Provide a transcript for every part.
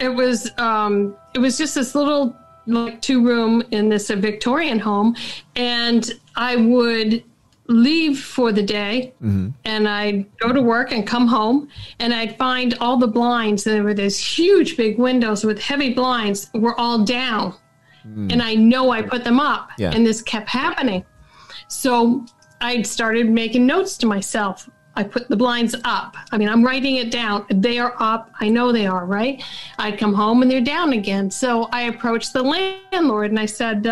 it was just this little like 2-room in this Victorian home, and I would leave for the day, and I'd go to work and come home, and I'd find all the blinds, and there were these huge big windows with heavy blinds were all down, and I know I put them up, and this kept happening. So I started making notes to myself. I put the blinds up. I mean, I'm writing it down. They are up. I know they are, right? I'd come home and they're down again. So I approached the landlord and I said,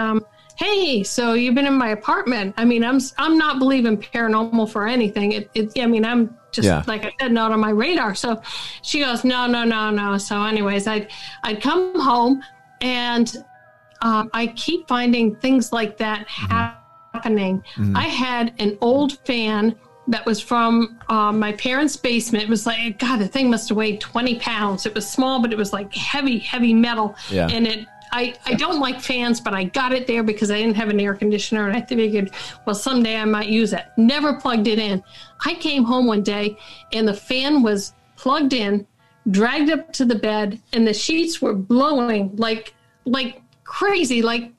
hey, so you've been in my apartment. I mean, I'm not believing paranormal for anything. I mean, I'm just, like I said, not on my radar. So she goes, no. So anyways, I'd come home and I keep finding things like that happening. I had an old fan that was from my parents' basement. It was like, God, the thing must have weighed 20 pounds. It was small, but it was like heavy metal. Yeah. And I don't like fans, but I got it there because I didn't have an air conditioner. And I figured, well, someday I might use it. Never plugged it in. I came home one day and the fan was plugged in, dragged up to the bed, and the sheets were blowing like crazy, like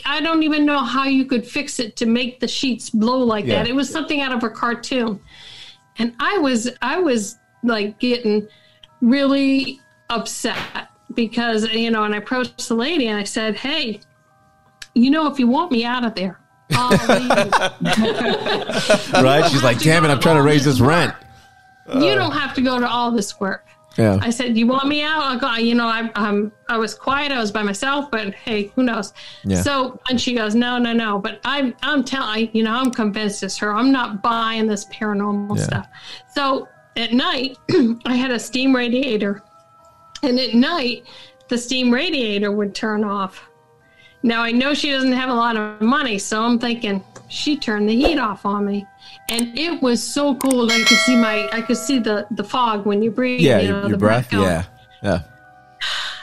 I don't even know how you could fix it to make the sheets blow like that. It was something out of a cartoon. And I was like getting really upset because, and I approached the lady and I said, hey, if you want me out of there, I'll leave. Right? She's like, damn it, I'm trying to raise this rent. You don't have to go to all this work. Yeah. I said, you want me out? I'll go. I was quiet. I was by myself, but hey, who knows? Yeah. So, and she goes, no. But I'm telling, I'm convinced it's her. I'm not buying this paranormal stuff. So at night, I had a steam radiator, and at night, the steam radiator would turn off. Now I know she doesn't have a lot of money, so I'm thinking she turned the heat off on me. And it was so cold. I could see the fog when you breathe. Yeah, your breath. Yeah.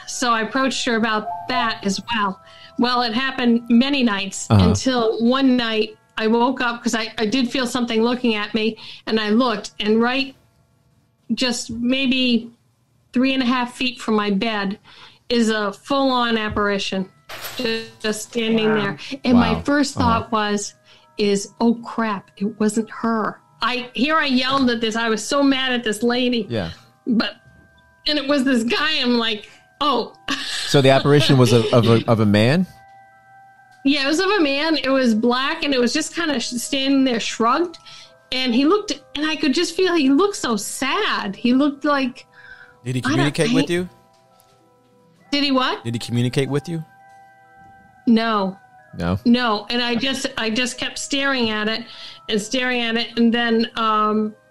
So I approached her about that as well. Well, it happened many nights until one night I woke up because I did feel something looking at me, and I looked, and right just maybe 3.5 feet from my bed is a full-on apparition just standing there. And my first thought is, oh crap, it wasn't her. I yelled at this. I was so mad at this lady. Yeah. And it was this guy. I'm like, oh. So the apparition was of a man? Yeah, it was of a man. It was black, and it was just kind of standing there shrugged. And he looked, and I could just feel he looked so sad. He looked like... Did he communicate with you? Did he what? Did he communicate with you? No. And I just kept staring at it, and then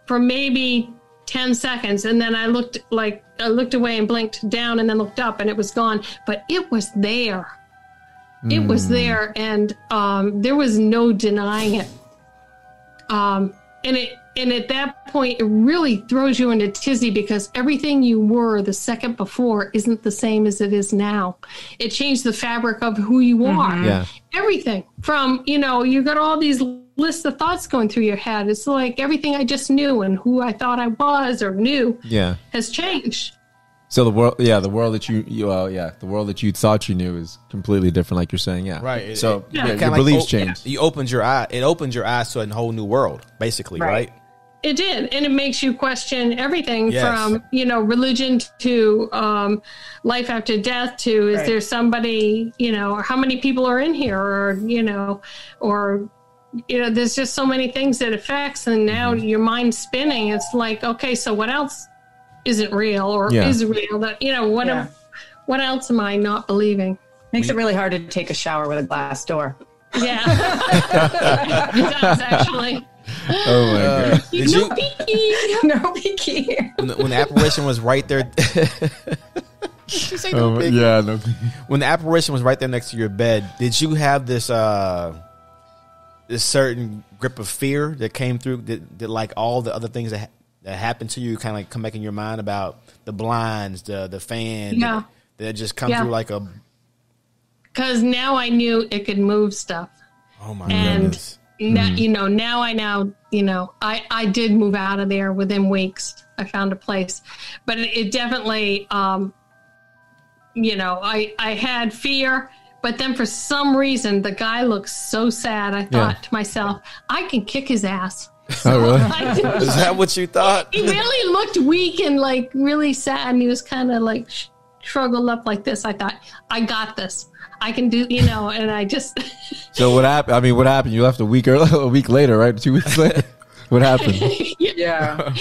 for maybe 10 seconds, and then I looked away and blinked down, and then looked up, and it was gone. But it was there. It was there, and there was no denying it. And at that point, it really throws you into tizzy because everything you were the second before isn't the same as it is now. It changed the fabric of who you are. Yeah. Everything from, you got all these lists of thoughts going through your head. It's like everything I just knew and who I thought I was or knew has changed. So the world that the world that you thought you knew is completely different, like you're saying. Yeah. Right. So your beliefs changed. You opened your eye. It opened your eyes to a whole new world, basically, right? It did, and it makes you question everything from, religion to life after death to is there somebody, or how many people are in here, or there's just so many things that affects, and now your mind's spinning. It's like, okay, so what else isn't real or is real? That what else am I not believing? Makes it really hard to take a shower with a glass door. Yeah, it does actually. Oh my God! No peeking. When the apparition was right there. When the apparition was right there next to your bed, did you have this certain grip of fear that came through? Did like all the other things that happened to you kind of like come back in your mind about the blinds, the fan, that just come through like a? Because now I knew it could move stuff. Oh my goodness. Now I did move out of there within weeks. I found a place, but it definitely I had fear. But then for some reason, the guy looked so sad. I thought to myself, I can kick his ass. Oh, really? Is that what you thought? He really looked weak and like really sad. And he was kind of like struggled up like this. I thought, I got this. I can do, and I just. So what happened? I mean, what happened? You left a week later, right? 2 weeks later? What happened? Yeah.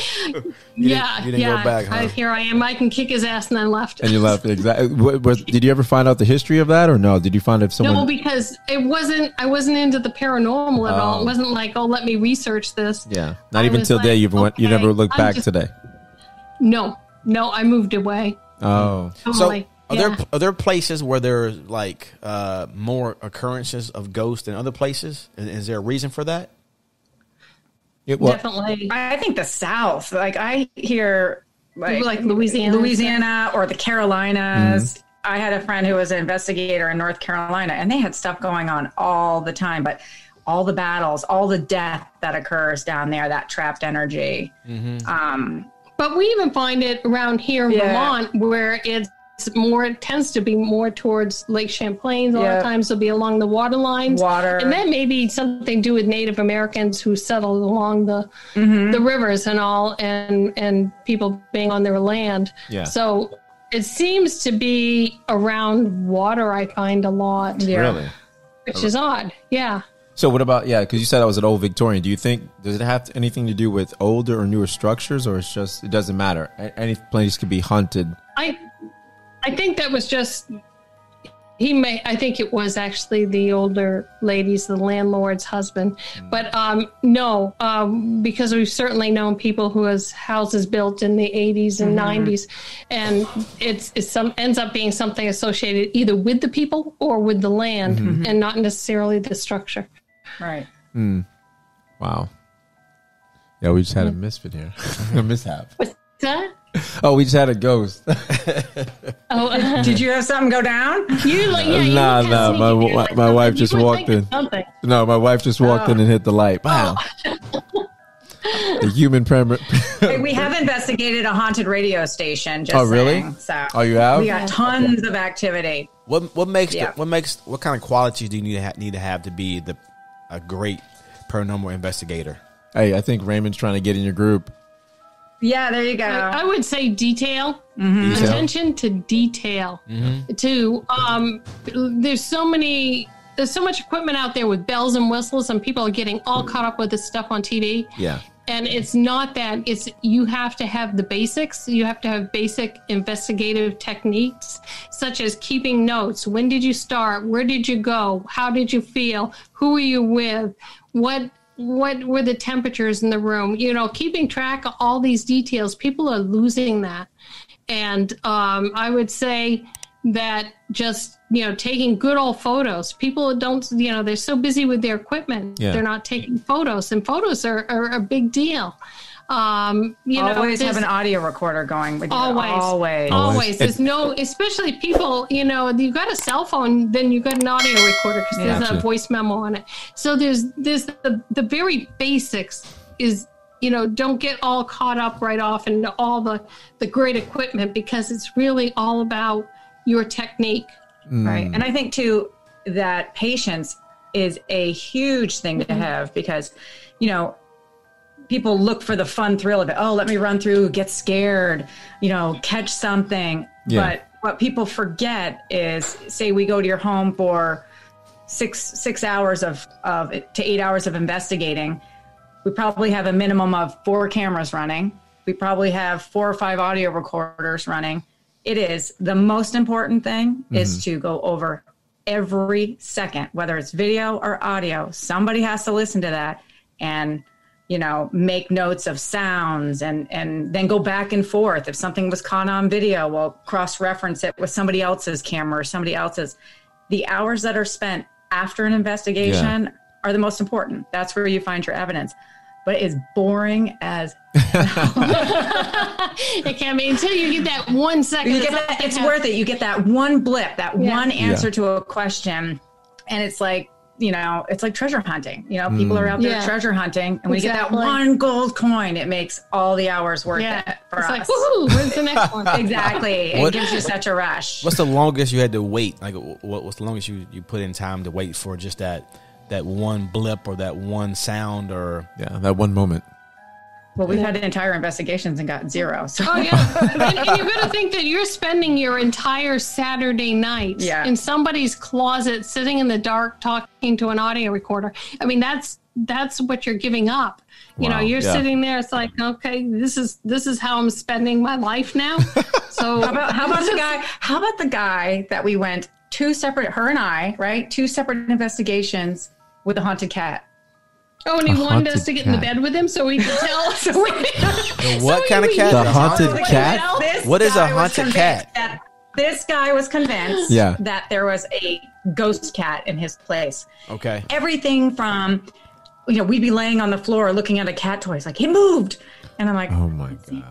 You didn't go back, huh? Here I am. I can kick his ass, and I left. And you left. Exactly. Did you ever find out the history of that, or no? Did you find if someone? No, because I wasn't into the paranormal at all. It wasn't like, oh, let me research this. Yeah. Not even till day you never looked back today. No, I moved away. Oh. Totally. So are there places where there's like more occurrences of ghosts than other places? Is there a reason for that? Definitely. I think the South. Like I hear like Louisiana or the Carolinas. Mm-hmm. I had a friend who was an investigator in North Carolina, and they had stuff going on all the time. But all the battles, all the death that occurs down there, that trapped energy. Mm-hmm. But we even find it around here in Vermont, where it tends to be more towards Lake Champlain. A lot of times it'll be along the water lines. And that may be something to do with Native Americans who settled along the rivers and all, and people being on their land. Yeah. So it seems to be around water, I find a lot. Yeah. Really? Which is odd. Yeah. So what about, because you said that was an old Victorian. Do you think, does it have anything to do with older or newer structures, or it's just, it doesn't matter? Any place could be haunted. I think that was just, I think it was actually the older ladies, the landlord's husband. But no, because we've certainly known people who has houses built in the 80s and 90s. And it ends up being something associated either with the people or with the land and not necessarily the structure. Right. Wow. Yeah, we just had a misfit here. A mishap. What's that? Oh, we just had a ghost. Did you have something go down? My wife just walked in. No, my wife just walked in and hit the light. Wow. The human We have investigated a haunted radio station. Just really? Saying, so you have? We got tons of activity. What kind of qualities do you need to have to be a great paranormal investigator? Hey, I think Raymond's trying to get in your group. Yeah, there you go. I would say detail. Attention to detail. There's so much equipment out there with bells and whistles, and people are getting all caught up with this stuff on TV. Yeah. And it's not that. It's you have to have the basics. You have to have basic investigative techniques, such as keeping notes. When did you start? Where did you go? How did you feel? Who were you with? What were the temperatures in the room? Keeping track of all these details. People are losing that. And I would say that just, taking good old photos. People don't, they're so busy with their equipment. Yeah. They're not taking photos, and photos are a big deal. Always have an audio recorder going with you. Always. There's especially people, you've got a cell phone, then you've got an audio recorder because there's a voice memo on it. So there's the very basics is, don't get all caught up right off into all the great equipment, because it's really all about your technique. Right. And I think too, that patience is a huge thing to have, because, people look for the fun thrill of it. Oh, let me run through, get scared, catch something. Yeah. But what people forget is, say we go to your home for 6 hours to 8 hours of investigating. We probably have a minimum of 4 cameras running. We probably have 4 or 5 audio recorders running. It is the most important thing is to go over every second, whether it's video or audio. Somebody has to listen to that and make notes of sounds and then go back and forth. If something was caught on video, we'll cross-reference it with somebody else's camera or somebody else's. The hours that are spent after an investigation are the most important. That's where you find your evidence. But it's boring as it can be until you get that 1 second. It's worth it. You get that one blip, that one answer to a question. And it's like, it's like treasure hunting. People are out there treasure hunting, and when you get that one gold coin, it makes all the hours worth it for us. Like, woohoo, when's the next one? Exactly. It gives you such a rush. What's the longest you had to wait? Like, what's the longest you put in time to wait for just that one blip or that one sound or that one moment? Well, we've had entire investigations and got 0. So. Oh, yeah. and you're going to think that you're spending your entire Saturday night in somebody's closet, sitting in the dark, talking to an audio recorder. I mean, that's what you're giving up. Wow. You're sitting there. It's like, okay, this is how I'm spending my life now. So how about the guy that we went her and I, right? 2 separate investigations with a haunted cat. Oh, and he wanted us to get in the bed with him so he could tell us. What kind of cat? The haunted cat? What is a haunted cat? This guy was convinced that there was a ghost cat in his place. Okay. Everything from, we'd be laying on the floor looking at a cat toy. It's like, he moved. And I'm like, oh my gosh.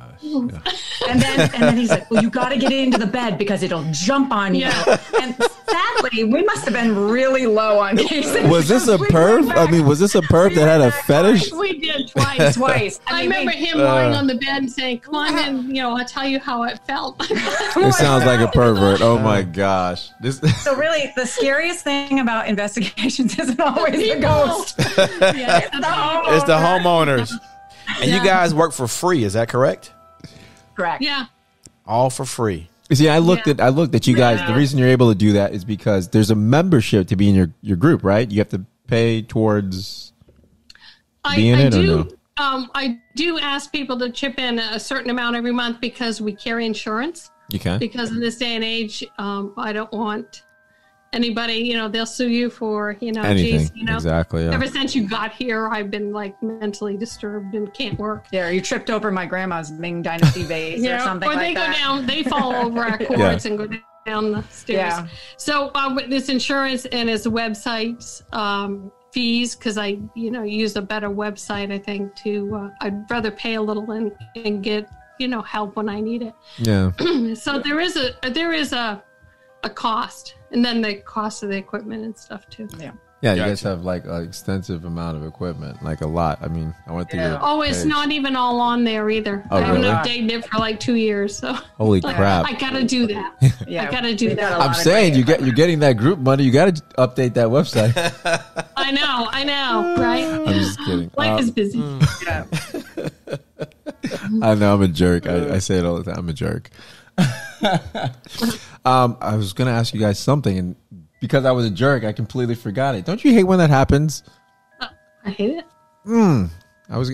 And then he's like, well, you got to get into the bed because it'll jump on you. Yeah. And sadly, we must have been really low on cases. Was this a perv? I mean, was this a perv that had a fetish? We did twice. I remember him lying on the bed and saying, come on in, I'll tell you how it felt. It sounds like a pervert. Oh my gosh. So really, the scariest thing about investigations isn't always the ghost. It's the homeowners. And you guys work for free, is that correct? Correct. Yeah. All for free. See, I looked at you guys. The reason you're able to do that is because there's a membership to be in your group, right? You have to pay towards being in it, or no? I do ask people to chip in a certain amount every month because we carry insurance. You can. Because in this day and age, I don't want anybody, they'll sue you for, anything. Exactly. Yeah. Ever since you got here, I've been like mentally disturbed and can't work. Yeah, you tripped over my grandma's Ming Dynasty vase or something like that. Or they go down, they fall over our cords and go down the stairs. Yeah. So this insurance and his website's fees, because I, use a better website, I think, I'd rather pay a little and get, help when I need it. Yeah. So there is a cost, and then the cost of the equipment and stuff too. Yeah, you guys have like an extensive amount of equipment, like a lot. I mean, I went through your it's page. not even all on there either. I haven't updated it for like 2 years. So holy crap! I gotta do that. I gotta do that. I'm saying you're getting that group money. You got to update that website. I know, right? I'm just kidding. Life is busy. Yeah. I know I'm a jerk. I say it all the time. I'm a jerk. I was going to ask you guys something, and because I was a jerk, I completely forgot it. Don't you hate when that happens? I hate it. It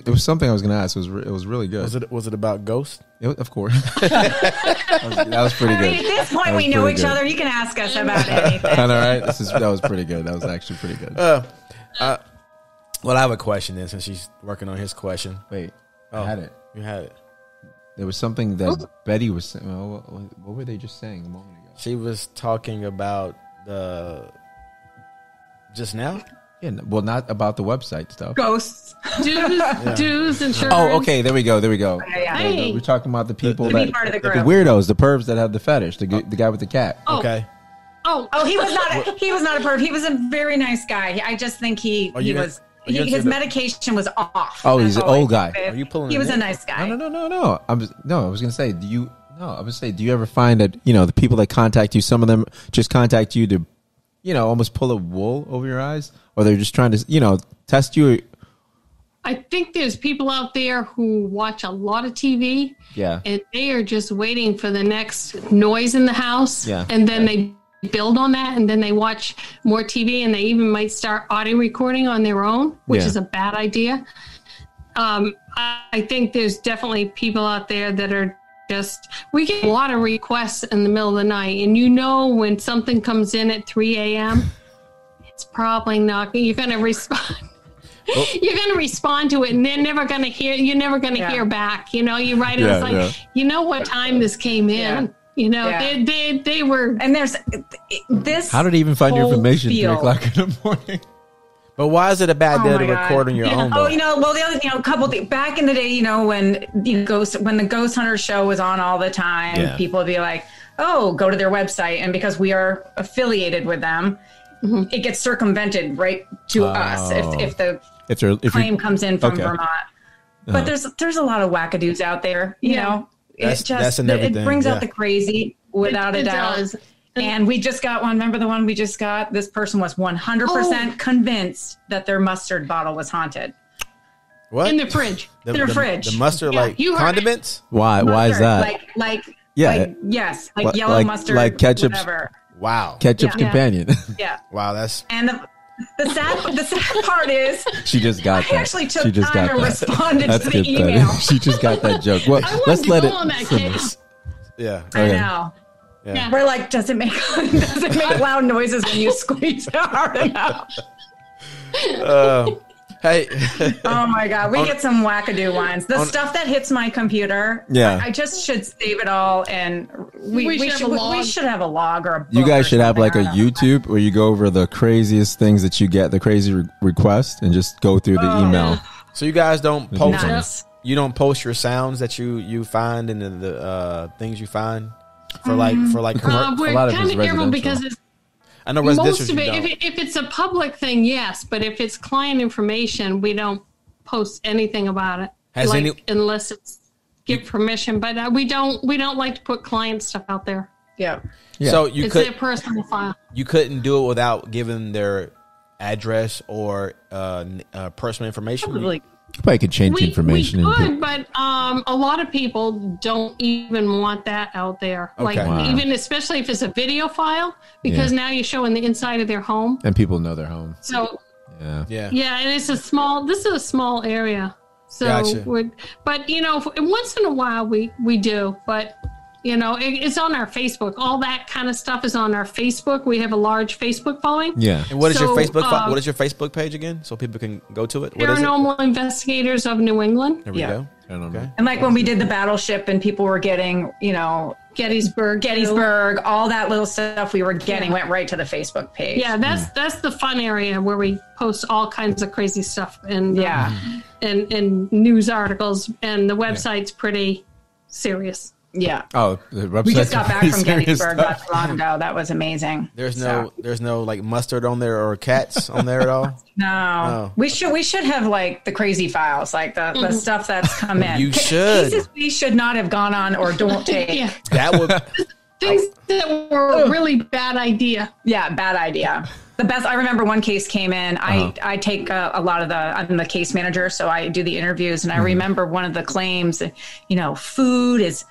was something I was going to ask. It was really good. Was it about ghosts? Of course. that was pretty good. At this point, we know each other. You can ask us about anything. I know, right? That was pretty good. That was actually pretty good. Well, I have a question then, since she's working on his question. Wait, I had it. You had it. There was something that Betty was saying. What were they just saying a moment ago? She was talking about just now? Yeah, well, not about the website stuff. Ghosts. Dues, insurance. Oh, okay. There we go. Yeah. Hey. We're talking about the people that part of the group. the weirdos, the pervs that have the fetish, the guy with the cat. Oh. Okay. Oh, he was not a perv. He was a very nice guy. I just think his medication was off. Oh, he's an old guy. Are you pulling? He was a nice guy. No. I was gonna say, do you ever find that the people that contact you, some of them just contact you to, almost pull a wool over your eyes, or they're just trying to, test you? I think there's people out there who watch a lot of TV. Yeah. And they are just waiting for the next noise in the house. Yeah. And then they build on that, and then they watch more TV, and they even might start audio recording on their own, which is a bad idea. I think there's definitely people out there that are we get a lot of requests in the middle of the night, and when something comes in at 3 a.m., it's probably not, you're going to respond. You're going to respond to it, and they're never going to hear, you're never going to hear back. You write it, it's like, what time this came in. They were. And there's this. How did he even find your information 3 o'clock in the morning? But why is it a bad day to record on your own? Though? Oh, the other, couple things. Back in the day, when the Ghost Hunter show was on all the time, people would be like, "Oh, go to their website," and because we are affiliated with them, it gets circumvented right to us if the claim comes in from Vermont. But there's a lot of wackadoos out there, you know. It brings out the crazy without a doubt. Does. And we just got one. Remember the one we just got? This person was 100% convinced that their mustard bottle was haunted. What? In the fridge. The fridge. The mustard, condiments? Why? Mustard, why is that? Like yellow mustard, like ketchup. Whatever. Wow. Ketchup's companion. Yeah. Wow, that's... And the sad part is she just got that. I actually took time and responded to the email. She just got that joke. Well, let's let it. On that case. Yeah. I know. Yeah. We're like, does it make loud noises when you squeeze it hard enough? Hey. Oh my God. We get some wackadoo ones. The stuff that hits my computer. Yeah. I just should save it all, and we should have a log or a book. You guys should have like a know. YouTube where you go over the craziest things that you get, the crazy requests, and just go through the email. So you guys don't post Nice. You don't post your sounds that you find and the things you find for like We're a lot of kind it's of careful residential. because it's I know most residential. of it. If it's a public thing, yes, but if it's client information, we don't post anything about it unless it's give permission. But we don't like to put client stuff out there. Yeah. So It's their personal file. You couldn't do it without giving their address or personal information. Probably. You probably could change the information. We could, but a lot of people don't even want that out there. Okay. Like even especially if it's a video file, because now you're showing the inside of their home, and people know their home. So yeah, and it's this is a small area. So, gotcha. but you know, once in a while we do, but. You know, it's on our Facebook. All that kind of stuff is on our Facebook. We have a large Facebook following. Yeah. And what is your Facebook? What is your Facebook page again, so people can go to it? What Paranormal Investigators of New England. There we go. Okay. And like when we did the battleship and people were getting, you know, Gettysburg, all that little stuff we were getting went right to the Facebook page. Yeah, that's the fun area where we post all kinds of crazy stuff and and news articles, and the website's pretty serious. Yeah. Oh, the website. We just got back from Gettysburg not too long ago. That was amazing. There's no like mustard on there or cats on there at all. No. We should have like the crazy files, like the stuff that's come in. You should. Cases we should not have gone on or don't take. Yeah. That would Things that were a really bad idea. Yeah, bad idea. The best, I remember one case came in. I take a lot of I'm the case manager, so I do the interviews. And I remember one of the claims, you know, food is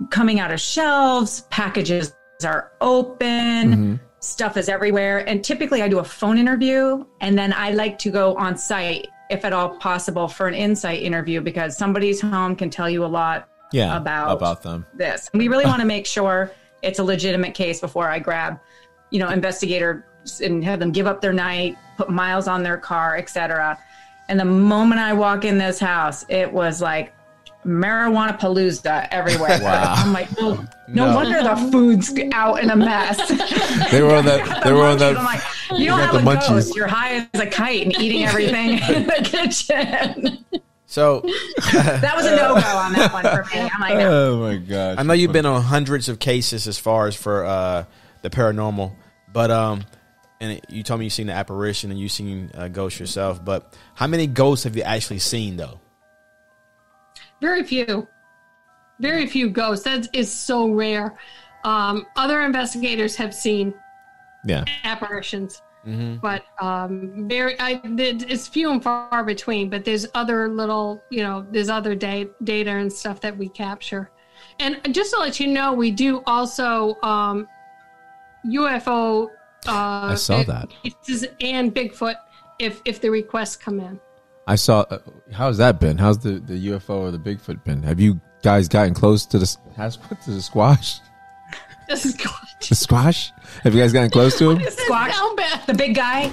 coming out of shelves, packages are open, stuff is everywhere. And typically I do a phone interview, and then I like to go on site, if at all possible, for an insight interview, because somebody's home can tell you a lot about them. This. And we really want to make sure it's a legitimate case before I grab, you know, investigators and have them give up their night, put miles on their car, etc. And the moment I walk in this house, it was like marijuana palooza everywhere. Wow. I'm like, well, no wonder the food's out in a mess. They were on that. I'm like, you don't have a ghost. You're high as a kite and eating everything in the kitchen. So that was a no-go on that one for me. I'm like, no. Oh my gosh. I know you've been on hundreds of cases as far as for the paranormal, but and you told me you've seen the apparition and you've seen ghosts yourself, but how many ghosts have you actually seen though? Very few ghosts. That is so rare. Other investigators have seen apparitions, but it's few and far between. But there's other little, you know, there's other data and stuff that we capture. And just to let you know, we do also UFO. I saw that. And Bigfoot if the requests come in. I saw. How's that been? How's the UFO or the Bigfoot been? Have you guys gotten close to the squash? The squash? Have you guys gotten close to him? Squash, the big guy.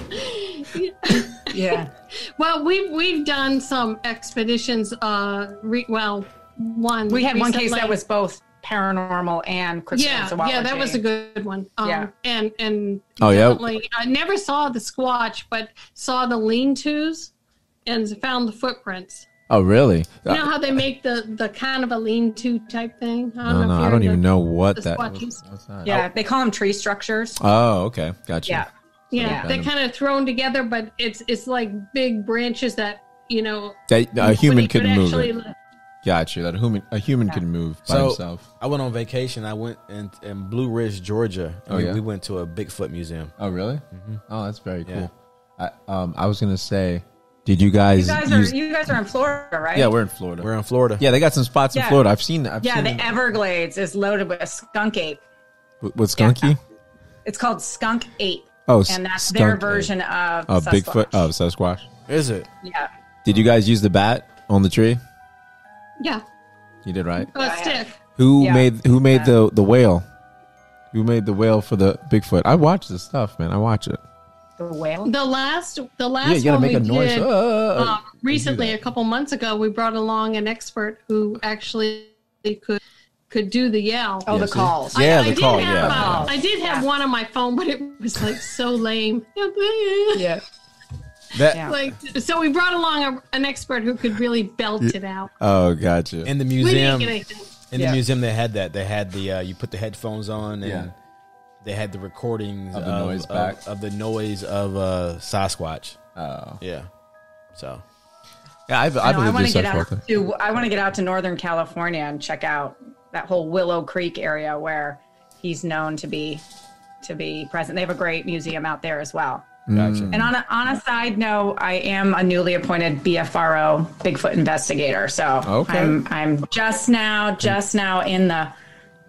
Yeah. Well, we've done some expeditions. We had one case that was both paranormal and cryptozoology. Yeah, that was a good one. And definitely, I never saw the squatch, but saw the lean-tos and found the footprints. Oh, really? You know how they make the kind of a lean-to type thing? I don't even know what that is. What's that? Yeah, they call them tree structures. Oh, okay. Gotcha. Yeah. Yeah, they're kind of thrown together, but it's like big branches that that a human could move. Actually, Gotcha. That a human can move by himself. I went on vacation. I went in Blue Ridge, Georgia. And we went to a Bigfoot museum. Oh, really? Mm-hmm. Oh, that's very cool. I was gonna say, did you guys? You guys are in Florida, right? Yeah, we're in Florida. We're in Florida. Yeah, they got some spots in Florida. I've seen that. The Everglades is loaded with skunk ape. What's skunky? It's called skunk ape. Oh, and that's their version of Bigfoot. Oh, Sasquatch. Is it? Yeah. Did you guys use the bat on the tree? Yeah. You did, right? A stick. Who made the whale? Who made the whale for the Bigfoot? I watch this stuff, man. I watch it. The whale? The last you gotta one make a noise. Did, recently, a couple months ago, we brought along an expert who actually could do the yell. Oh, the calls. The call. I did have one on my phone, but it was like so lame. Yeah. So we brought along an expert who could really belt it out. Oh, gotcha. In the museum, the museum, they had that. They had the you put the headphones on, and they had the recordings of the noise of the noise of Sasquatch. Oh, yeah. So, yeah, I want to get out to Northern California and check out that whole Willow Creek area where he's known to be present. They have a great museum out there as well. Gotcha. And on a side note, I am a newly appointed BFRO Bigfoot investigator. So I'm just now in the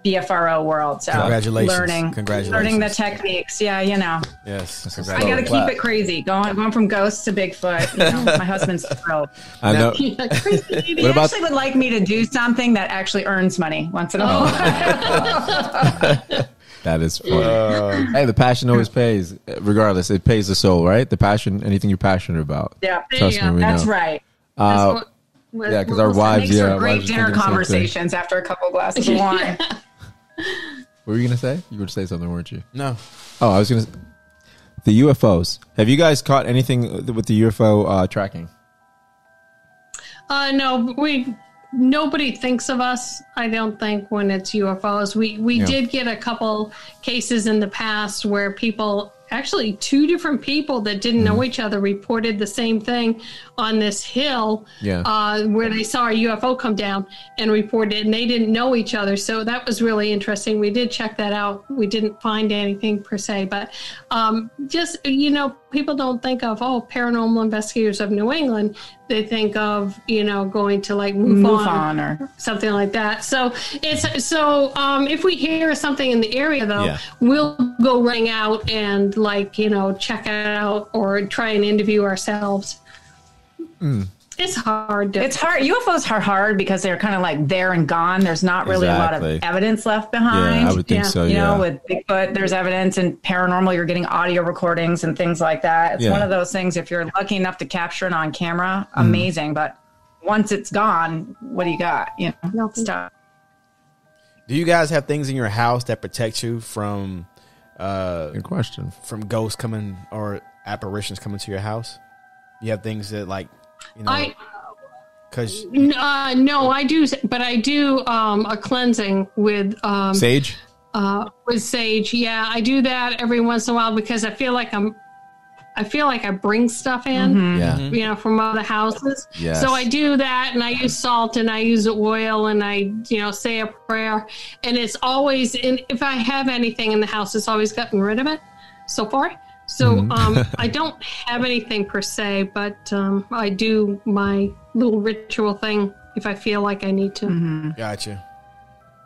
BFRO world. So congratulations. Learning the techniques. Yeah, Yes. I got to keep it crazy. Going from ghosts to Bigfoot. My husband's thrilled. I know. He actually would like me to do something that actually earns money once in a while. That is funny. Hey, the passion always pays. Regardless, it pays the soul, right? The passion, anything you're passionate about. Yeah, trust me, we that's know. Right. Because our wives, makes for great dinner conversations after a couple glasses of wine. What were you gonna say? You were to say something, weren't you? No. Oh, I was gonna. The UFOs. Have you guys caught anything with the UFO tracking? No, nobody thinks of us, I don't think, when it's UFOs. We did get a couple cases in the past where people, actually 2 different people that didn't know each other, reported the same thing on this hill where they saw a UFO come down and reported it, and they didn't know each other. So that was really interesting. We did check that out. We didn't find anything per se, but just, people don't think of, paranormal investigators of New England. They think of, going to like MUFON or something like that. So if we hear something in the area, though, we'll go running out and check it out or try and interview ourselves. It's hard. It's hard. UFOs are hard because they're kind of like there and gone. There's not really a lot of evidence left behind. Yeah, I would think so. With Bigfoot, there's evidence, and paranormal, you're getting audio recordings and things like that. It's one of those things. If you're lucky enough to capture it on camera, amazing. But once it's gone, what do you got? Stuff. Do you guys have things in your house that protect you from? Good question. From ghosts coming or apparitions coming to your house? You have things that no, I do, but I do a cleansing with sage. With sage, I do that every once in a while because I feel like I bring stuff in, from other houses. Yes. So I do that, and I use salt, and I use oil, and I, say a prayer, and it's always, and if I have anything in the house, it's always gotten rid of it so far. So I don't have anything per se, but I do my little ritual thing if I feel like I need to. Mm-hmm. Gotcha.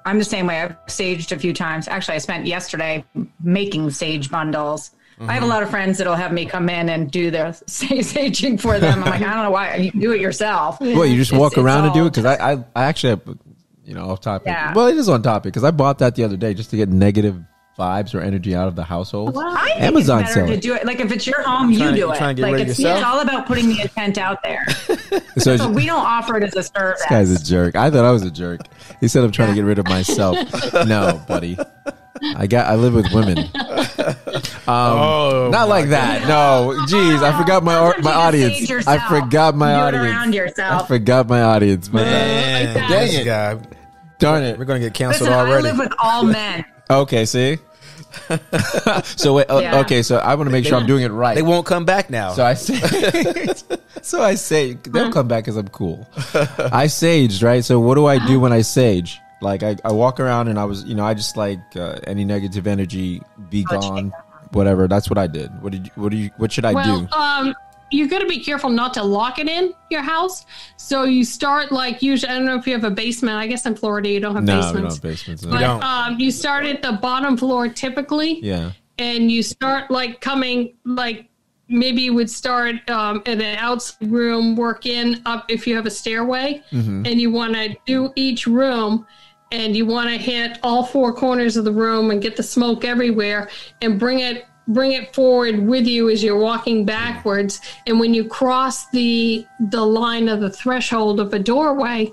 I'm the same way. I've saged a few times. Actually, I spent yesterday making sage bundles. I have a lot of friends that'll have me come in and do their saging for them. I'm like, I don't know why. You can do it yourself. Well, you just walk around and do it? Because I actually have, off topic. Yeah. Well, it is on topic because I bought that the other day just to get negative vibes or energy out of the household. Well, I think Amazon it's better selling. To do it. Like if it's your home, you do it. It's all about putting the intent out there. So we don't offer it as a service. This guy's a jerk. I thought I was a jerk. He said I'm trying to get rid of myself. No, buddy. I live with women. Not like that. No, geez, I forgot my audience. I forgot my audience. I forgot my audience. Man, dang it, guy. Darn it. We're gonna get canceled Listen, already. I live with all men. Okay, see? So wait, okay. So I want to make sure I'm doing it right. They won't come back now. So I say, they'll come back because I'm cool. I saged, right? So what do I do when I sage? Like I walk around and I was, I just like any negative energy be gone, whatever. That's what I did. What should I do? You got to be careful not to lock it in your house. So you start like usually, I don't know if you have a basement. I guess in Florida you don't have basements. No, we don't have basements. No. But you start at the bottom floor typically. Yeah. And you start like coming, like maybe you would start in an outside room, work in up if you have a stairway, and you want to do each room. And you want to hit all four corners of the room and get the smoke everywhere and bring it forward with you as you're walking backwards. And when you cross the line of the threshold of a doorway,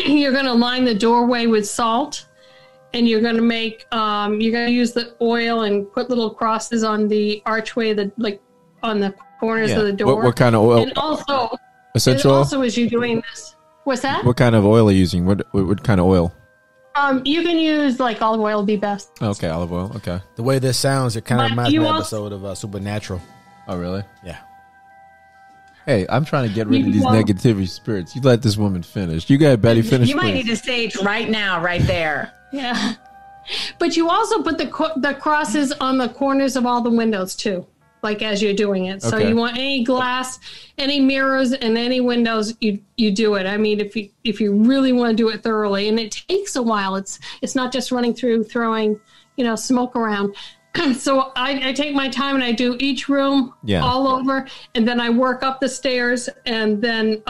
you're going to line the doorway with salt. And you're going to make, you're going to use the oil and put little crosses on the archway, on the corners of the door. What kind of oil? And also, essential. Also, as you're doing this, what's that? What kind of oil are you using? What kind of oil? You can use like olive oil would be best. Okay, olive oil. Okay. The way this sounds, it kind of reminds me of an episode of Supernatural. Oh, really? Yeah. Hey, I'm trying to get rid of these negativity spirits. You let this woman finish. You got Betty finish. You might need to sage right now, right there. Yeah. But you also put the crosses on the corners of all the windows too, like as you're doing it. So you want any glass, any mirrors, and any windows, you do it. I mean, if you really want to do it thoroughly, and it takes a while. It's not just running through throwing, smoke around. So I take my time and I do each room all over, and then I work up the stairs, and then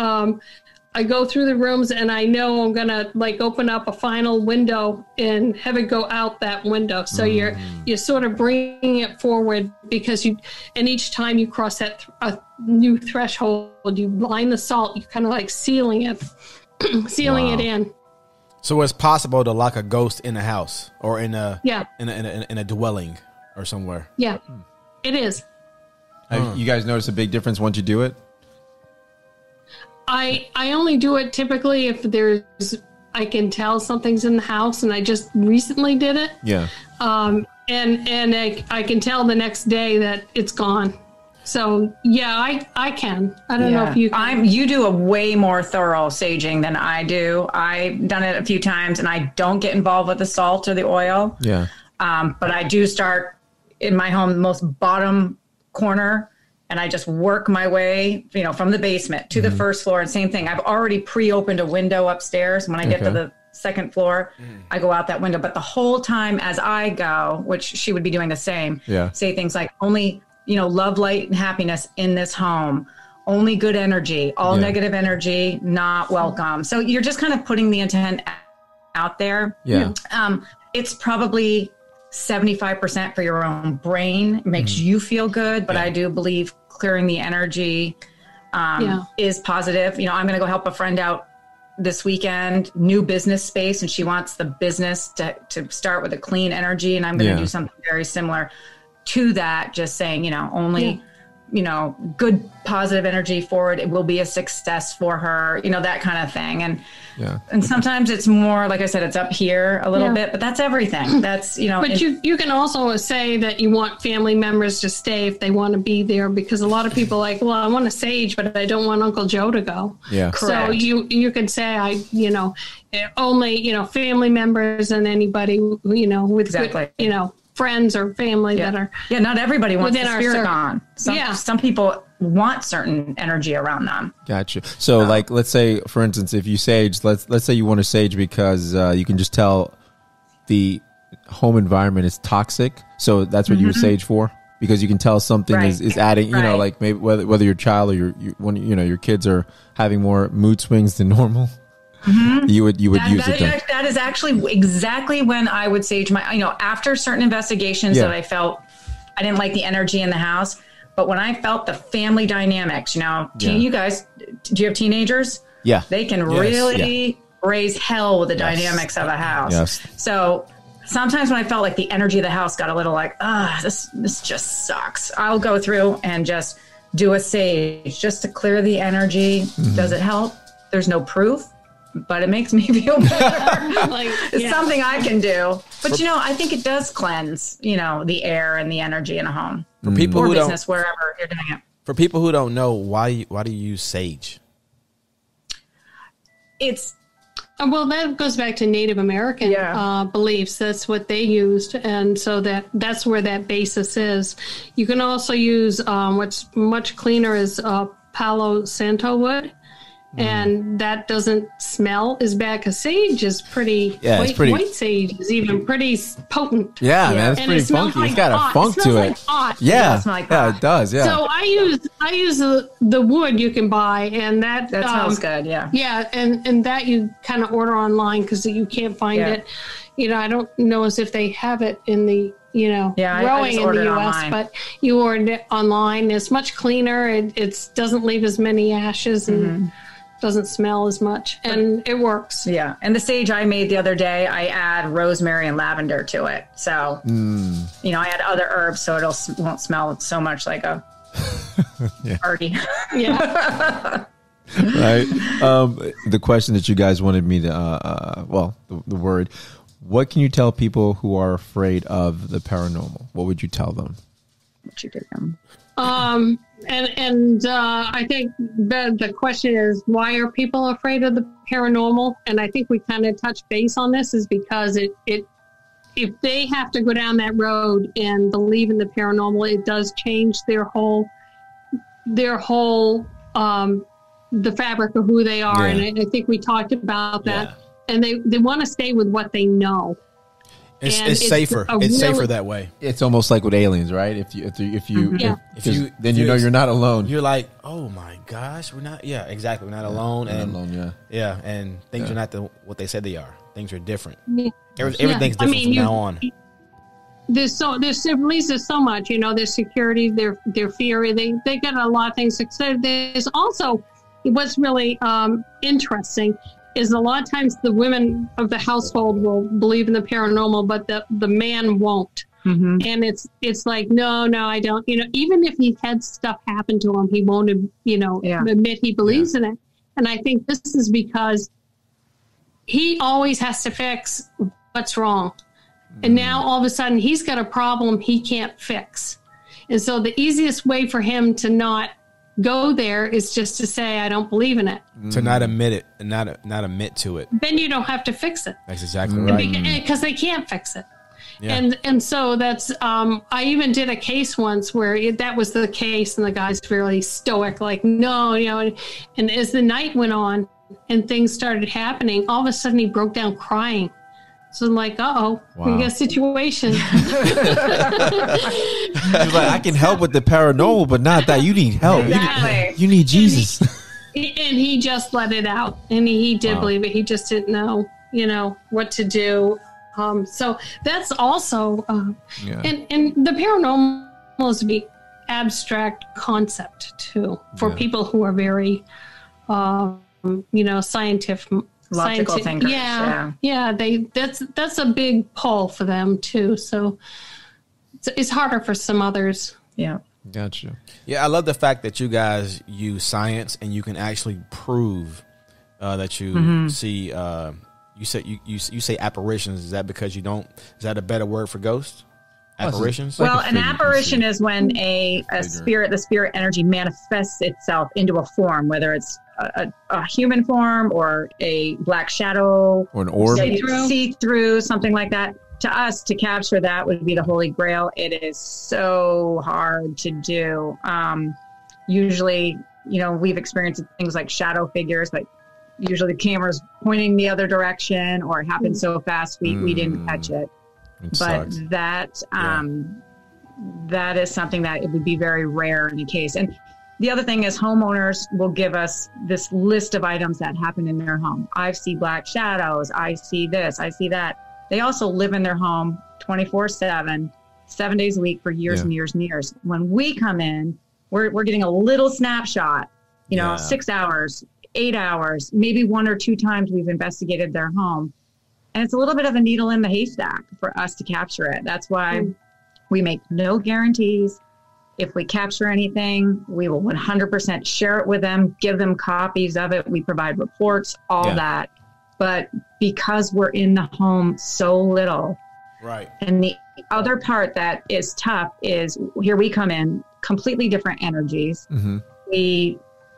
I go through the rooms, and I know I'm gonna like open up a final window and have it go out that window. So you're sort of bringing it forward because and each time you cross that a new threshold, you line the salt. You're kind of like sealing it, it in. So it's possible to lock a ghost in a house or in a dwelling or somewhere. Yeah, it is. You guys notice a big difference once you do it? I only do it typically if I can tell something's in the house, and I just recently did it. Yeah. And I can tell the next day that it's gone. So yeah, I can. I don't know if you can. You do a way more thorough saging than I do. I've done it a few times, and I don't get involved with the salt or the oil. Yeah. But I do start in my home, the most bottom corner. And I just work my way, from the basement to the first floor. And same thing. I've already pre-opened a window upstairs. When I get to the second floor, I go out that window. But the whole time as I go, which she would be doing the same, say things like only, love, light, and happiness in this home. Only good energy. All negative energy, not welcome. So you're just kind of putting the intent out there. Yeah. It's probably 75% for your own brain. It makes you feel good. But I do believe clearing the energy is positive. I'm going to go help a friend out this weekend, new business space, and she wants the business to start with a clean energy. And I'm going to do something very similar to that, just saying, only, good positive energy forward. It will be a success for her, that kind of thing. And sometimes it's more, like I said, it's up here a little bit, but that's everything. That's, But you can also say that you want family members to stay if they want to be there, because a lot of people are like, well, I want to sage, but I don't want Uncle Joe to go. Yeah. Correct. So you could say, only, family members and anybody, with good, friends or family that are not everybody wants the spirit gone. Some people want certain energy around them. Gotcha. So like, let's say, for instance, if you sage, let's say you want to sage because you can just tell the home environment is toxic. So that's what you would sage for, because you can tell something is adding, like maybe whether your child or your kids are having more mood swings than normal. You would use it. That is actually exactly when I would sage my, after certain investigations that I felt I didn't like the energy in the house. But when I felt the family dynamics, you guys, do you have teenagers? Yeah. They can really raise hell with the dynamics of a house. Yes. So sometimes when I felt like the energy of the house got a little like, this just sucks, I'll go through and just do a sage just to clear the energy. Does it help? There's no proof, but it makes me feel better. It's something I can do. But I think it does cleanse, the air and the energy in a home. For people or who business, don't, wherever you're doing it. For people who don't know, why do you use sage? It's well, that goes back to Native American beliefs. That's what they used, and so that's where that basis is. You can also use what's much cleaner is Palo Santo wood. And that doesn't smell as bad because sage is pretty. Yeah, white sage is even pretty potent. Yeah, man, it's pretty funky. It's got a funk to it. Yeah, it does. Yeah. So I use the wood you can buy, and that smells good. Yeah. Yeah, and that you kind of order online because you can't find it. I don't know as if they have it in the growing in the U.S., online. But you order it online. It's much cleaner. It doesn't leave as many ashes and. Doesn't smell as much, and it works. Yeah, and the sage I made the other day, I add rosemary and lavender to it. So, I add other herbs so it won't smell so much like a party. Yeah. Right. The question that you guys wanted me to, the word. What can you tell people who are afraid of the paranormal? What would you tell them? What you do them? And I think the question is, why are people afraid of the paranormal? And I think we kind of touched base on this is because if they have to go down that road and believe in the paranormal, it does change their whole the fabric of who they are. Yeah. And I think we talked about that. Yeah. And they want to stay with what they know. It's safer. It's safer that way. It's almost like with aliens, right? If you then you're not alone. You're like, oh my gosh, we're not. Yeah, exactly. We're not alone. We're not alone. Yeah, and things are not what they said they are. Things are different. Everything's different from now on. There's so much. There's security. Their fear. They got a lot of things. There's also what's really interesting. Is a lot of times the women of the household will believe in the paranormal, but the man won't. Mm-hmm. And it's like, no, I don't. Even if he had stuff happen to him, he won't, admit he believes in it. And I think this is because he always has to fix what's wrong. And now all of a sudden he's got a problem he can't fix. And so the easiest way for him to not go there is just to say, I don't believe in it. To not admit it and not admit to it. Then you don't have to fix it. That's exactly right. Because they can't fix it. Yeah. And so that's, I even did a case once where that was the case and the guy's really stoic, like, no, and as the night went on and things started happening, all of a sudden he broke down crying. So I'm like, we got a situation. He's like, I can help with the paranormal, but not that. You need help. Exactly. You need Jesus. And he just let it out. And he did believe it. He just didn't know, what to do. So that's also, and the paranormal is a big abstract concept too, for people who are very, scientific. Logical thinkers. Yeah. That's a big pull for them too. So it's harder for some others. Yeah. Gotcha. Yeah, I love the fact that you guys use science and you can actually prove that you see. You say apparitions. Is that because you don't? Is that a better word for ghosts? Apparitions. Well, an apparition is when a spirit, the spirit energy manifests itself into a form, whether it's a human form or a black shadow or an orb, see through, something like that. To us, to capture that would be the Holy Grail. It is so hard to do. Usually, we've experienced things like shadow figures, but usually the camera's pointing the other direction, or it happened so fast we didn't catch it. But that is something that it would be very rare in a case. And the other thing is homeowners will give us this list of items that happen in their home. I see black shadows. I see this. I see that. They also live in their home 24/7, 7 days a week for years and years and years. When we come in, we're getting a little snapshot, 6 hours, 8 hours, maybe 1 or 2 times we've investigated their home. And it's a little bit of a needle in the haystack for us to capture it. That's why we make no guarantees. If we capture anything, we will 100% share it with them, give them copies of it. We provide reports, all that. But because we're in the home so little, Right. And the other part that is tough is here we come in, completely different energies. Mm-hmm.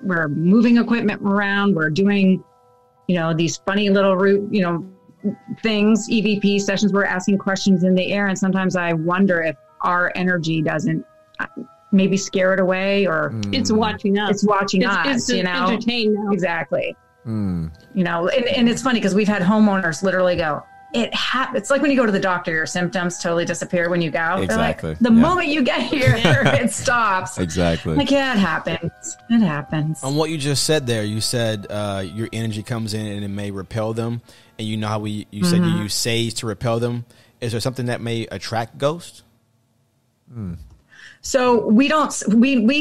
We're moving equipment around. We're doing, these funny little things, EVP sessions. We're asking questions in the air. And sometimes I wonder if our energy doesn't maybe scare it away, or it's watching us. It's watching us, It's entertained now. Exactly. And it's funny because we've had homeowners literally go, it's like when you go to the doctor, your symptoms totally disappear when you go. Exactly. Like, the moment you get here, it stops. Exactly. Like, yeah, it happens. It happens. On what you just said there, you said your energy comes in and it may repel them. And you know how you said you use sage to repel them. Is there something that may attract ghosts? So we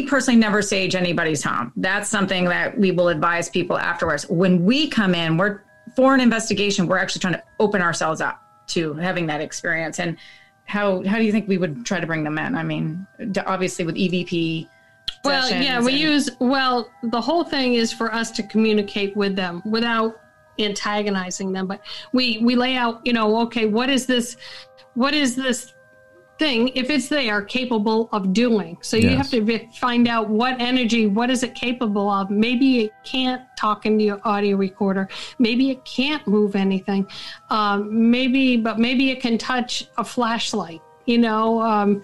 personally never sage anybody's home. That's something that we will advise people afterwards. When we come in, for an investigation, we're actually trying to open ourselves up to having that experience. And how do you think we would try to bring them in? I mean, obviously with EVP. Well, yeah, the whole thing is for us to communicate with them without antagonizing them. But we lay out, okay, what is this thing, if it's there, capable of doing? So you have to find out what is it capable of. Maybe it can't talk into your audio recorder. Maybe it can't move anything. Maybe it can touch a flashlight. You got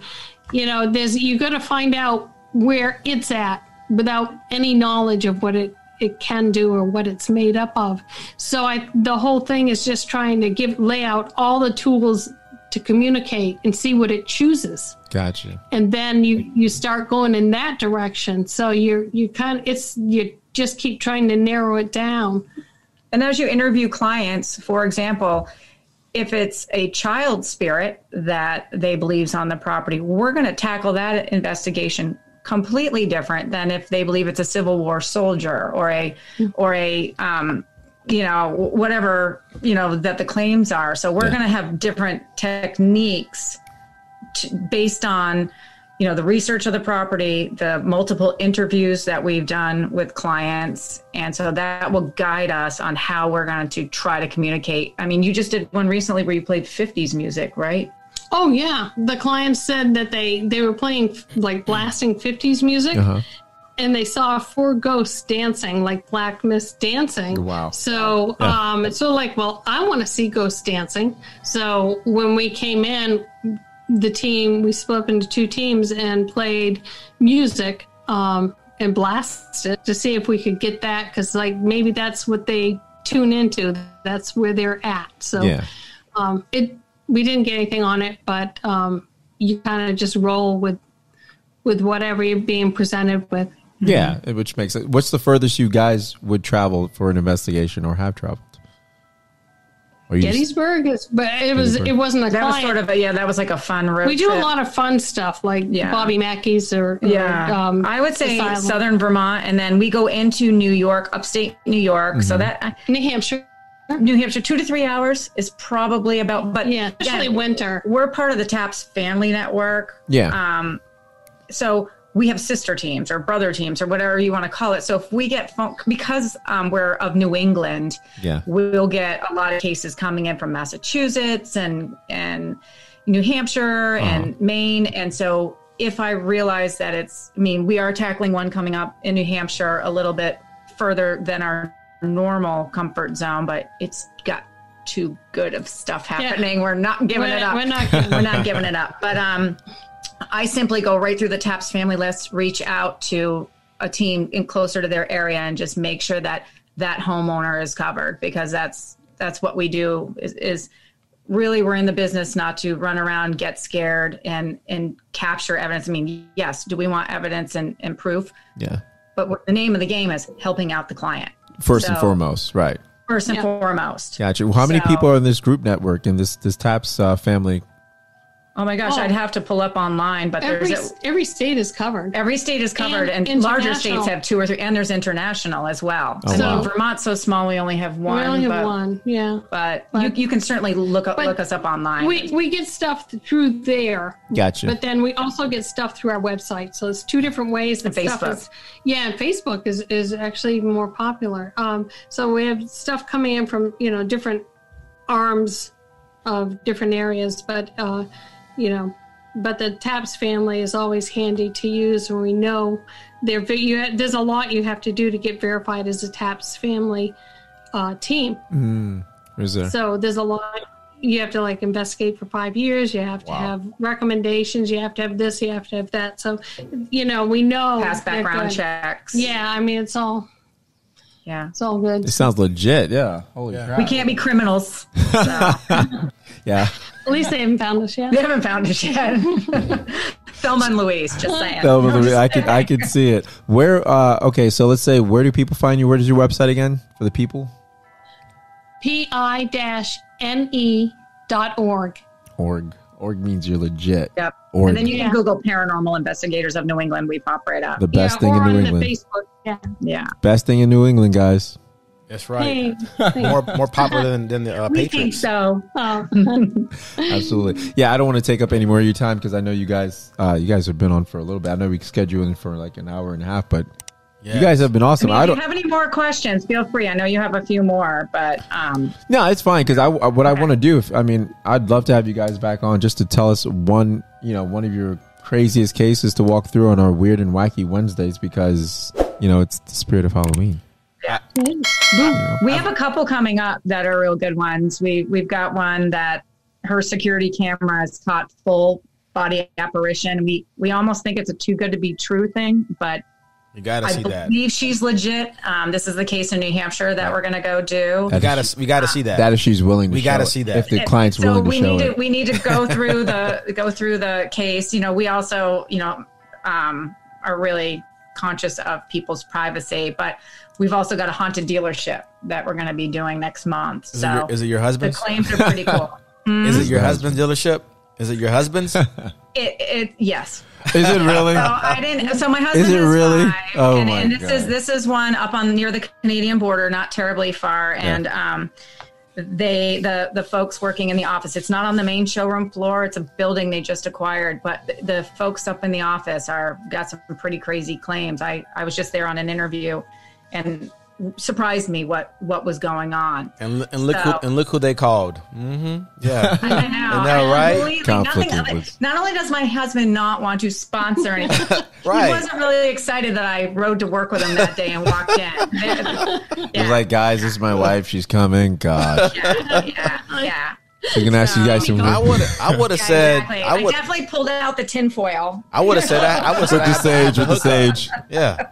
to find out where it's at without any knowledge of what it can do or what it's made up of. So the whole thing is just trying to lay out all the tools to communicate and see what it chooses. Gotcha. And then you start going in that direction. So you just keep trying to narrow it down. And as you interview clients, for example, if it's a child spirit that they believe's on the property, we're going to tackle that investigation completely different than if they believe it's a Civil War soldier or a whatever, that the claims are. So we're going to have different techniques based on, the research of the property, the multiple interviews that we've done with clients. And so that will guide us on how we're going to try to communicate. I mean, you just did one recently where you played 50s music, right? Oh, yeah. The clients said that they were playing, like, blasting 50s music. Uh-huh. And they saw 4 ghosts dancing, like black mist dancing. Wow. So, so like, well, I want to see ghosts dancing. So when we came in, we split up into 2 teams and played music and blasted to see if we could get that. Because, like, maybe that's what they tune into. That's where they're at. So we didn't get anything on it, but you kind of just roll with whatever you're being presented with. Yeah, which makes it. What's the furthest you guys would travel for an investigation or have traveled? Gettysburg, it wasn't a client. Was sort of that was like a fun road We do trip. A lot of fun stuff like Bobby Mackey's or I would say Asylum. Southern Vermont, and then we go into New York, upstate New York. Mm-hmm. So that New Hampshire, 2 to 3 hours is probably about. But especially winter. We're part of the TAPS family network. Yeah. So we have sister teams or brother teams or whatever you want to call it. So if we get because we're of New England, we'll get a lot of cases coming in from Massachusetts and New Hampshire and Maine. And so if I realize that we are tackling one coming up in New Hampshire a little bit further than our normal comfort zone, but it's got too good of stuff happening. Yeah. We're not giving it up. We're not giving it up. But I simply go right through the TAPS family list, reach out to a team in closer to their area and just make sure that homeowner is covered, because that's what we do is really, we're in the business not to run around, get scared and capture evidence. I mean, yes, do we want evidence and proof? Yeah. But the name of the game is helping out the client. First and foremost, right. First and foremost. Gotcha. Well, how many people are in this group network, in this TAPS family? Oh my gosh, I'd have to pull up online, but every state is covered. Every state is covered, and larger states have 2 or 3, and there's international as well. Oh, wow. Vermont's so small, we only have one. We only have one, yeah. But you can certainly look us up online. We get stuff through there. Gotcha. But then we also get stuff through our website. So it's 2 different ways. And Facebook. And Facebook is actually more popular. So we have stuff coming in from different arms of different areas, but but the TAPS family is always handy to use when we know there's a lot you have to do to get verified as a TAPS family team. Is there? So there's a lot. You have to investigate for 5 years. You have to have recommendations. You have to have this. You have to have that. So, we know. Pass background checks. Yeah. I mean, it's all good. It sounds legit. Yeah. Holy crap. We can't be criminals. So. Yeah. At least they haven't found us yet. They haven't found us yet. Thelma and Louise, just saying. I can see it. Where? Okay. So let's say, where do people find you? Where is your website again for the people? pi-ne.org. Org means you're legit. Yep. Org. And then you can Google Paranormal Investigators of New England. We pop right up. The best thing in New England. Facebook. Yeah. Best thing in New England, guys. That's right. Hey. More popular than the We think Patriots. so. Absolutely. Yeah, I don't want to take up any more of your time because I know you guys have been on for a little bit. I know we scheduled in for like an hour and a half, but you guys have been awesome. If you have any more questions, feel free. I know you have a few more, but no, it's fine because I want to do. I'd love to have you guys back on just to tell us one of your craziest cases to walk through on our weird and wacky Wednesdays because it's the spirit of Halloween. Yeah. We have a couple coming up that are real good ones. We've got one that her security camera has caught full body apparition. We almost think it's a too good to be true thing, but you gotta see that. I believe she's legit. This is the case in New Hampshire that we're gonna go do. We gotta see that. That if she's willing to. We gotta see that if the client's willing to show it. We need to go through the case. We also are really conscious of people's privacy, but we've also got a haunted dealership that we're going to be doing next month. Is it your husband's? The claims are pretty cool. Is it your husband's dealership? Is it your husband's? Yes. Is it really? So my husband is really? 5, Oh and my God. This is one up on near the Canadian border, not terribly far, and the folks working in the office. It's not on the main showroom floor. It's a building they just acquired, but the folks up in the office got some pretty crazy claims. I was just there on an interview, and surprised me what was going on. And look who they called. Mm-hmm. Yeah, I know. Isn't that right? Not only does my husband not want to sponsor anything, right. He wasn't really excited that I rode to work with him that day and walked in. He was like, guys, this is my wife. She's coming. God. Yeah. So can I ask you guys some. I would have said. Exactly. I definitely pulled out the tinfoil. I would have said that. I would with the sage. Yeah.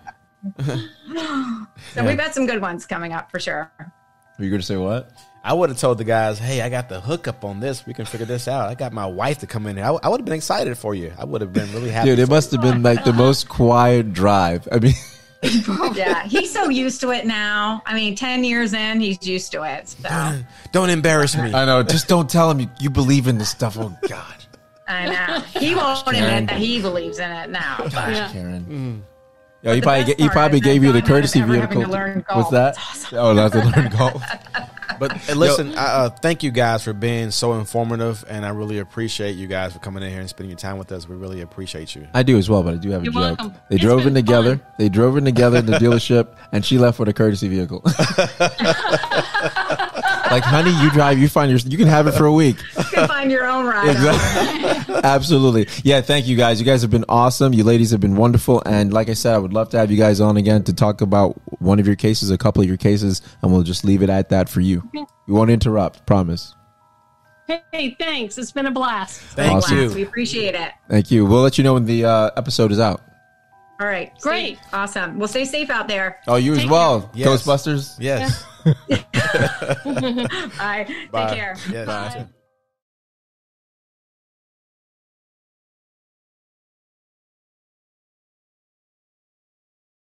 So we've got some good ones coming up for sure. Are you going to say what? I would have told the guys, hey, I got the hookup on this. We can figure this out. I got my wife to come in here. I would have been excited for you. I would have been really happy. Dude, it must have been like the most quiet drive. I mean, yeah, he's so used to it now. I mean, 10 years in, he's used to it. So. Don't embarrass me. I know. Just don't tell him you believe in this stuff. Oh, God. I know. He won't admit that he believes in it now. Gosh, Karen. Yo, he probably gave you the courtesy vehicle. What's that? Awesome. Oh, that's to learn golf. But listen, thank you guys for being so informative, and I really appreciate you guys for coming in here and spending your time with us. We really apprite you. I do as well, but I do have a joke. Welcome. They drove in together. They drove in together in the dealership, and she left with a courtesy vehicle. Like, honey, you drive. You can have it for a week. You can find your own ride. Exactly. Absolutely. Yeah. Thank you guys. You guys have been awesome. You ladies have been wonderful. And like I said, I would love to have you guys on again to talk about one of your cases, a couple of your cases, and we'll just leave it at that for you. We won't interrupt. Promise. Hey, thanks. It's been a blast. Thank you. We appreciate it. Thank you. We'll let you know when the episode is out. All right. Great. Awesome. Well, stay safe out there. Oh, you as well. Yes. Ghostbusters? Yes. Bye. Take care. Yes. Bye.